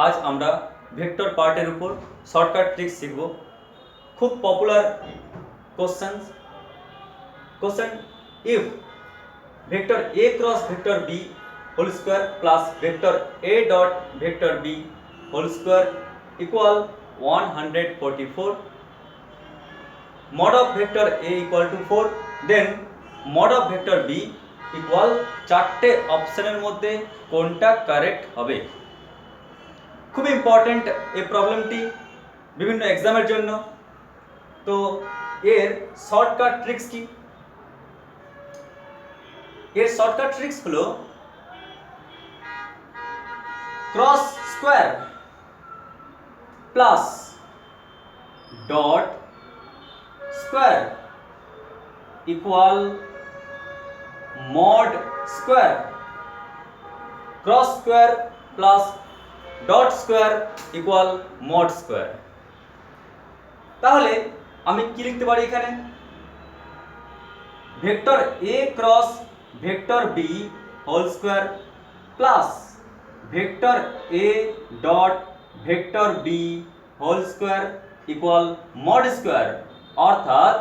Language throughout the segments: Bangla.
आज আমরা ভেক্টর পার্টের উপর শর্টকাট ট্রিক্স শিখব। খুব popular question if vector a cross vector b whole square plus vector a dot vector b whole square equal 144, mod of vector a equal to 4, then mod of vector b equal চারটে অপশনের মধ্যে কোনটা কারেক্ট হবে। খুব ইম্পর্টেন্ট এই প্রবলেমটি বিভিন্ন এক্সামের জন্য। তো এর শর্টকাট ট্রিক্স কি? এর শর্টকাট ট্রিক্স হলো cross square plus dot square equal mod square, cross square plus dot square equal mod square. তাহলে আমি কি লিখতে পারি এখানে? Vector a cross vector b whole square plus vector a dot vector b whole square equal mod square, অর্থাৎ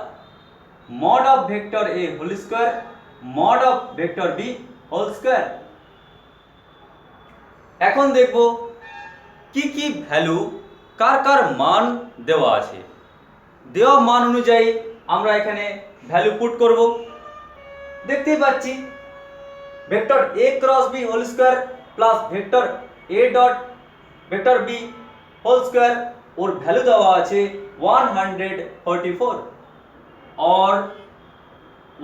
mod of vector a whole square mod of vector b whole square. এখন দেখব কি কি ভ্যালু কার কার মান দেওয়া আছে। দেওয়া মান অনুযায়ী আমরা এখানে ভ্যালু পুট করব। দেখতেই পাচ্ছি vector a cross b whole square plus vector a dot vector b whole square, ওর ভ্যালু দেওয়া আছে 144 और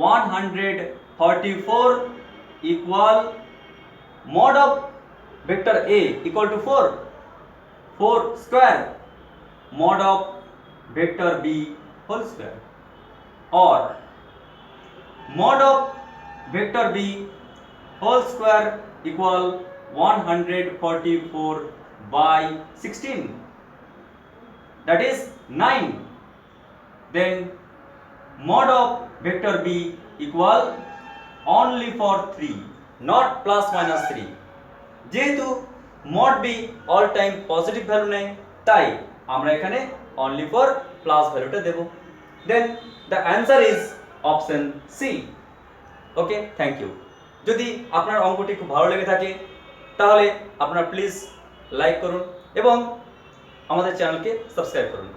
144 equal mod of vector a equal to 4 square mod of vector b whole square, और mod of vector b whole square equal 144 by 16, that is 9. Then mod of vector b equal only for 3, not plus minus 3. যেহেতু mod b all time positive value নেয়, তাই আমরা এখানে only for প্লাস ভ্যালুটা দেব। Then the answer is option C. Okay, thank you. যদি আপনার অঙ্কটি খুব ভালো লেগে থাকে তাহলে আপনারা প্লিজ লাইক করুন এবং আমাদের চ্যানেলকে সাবস্ক্রাইব করুন।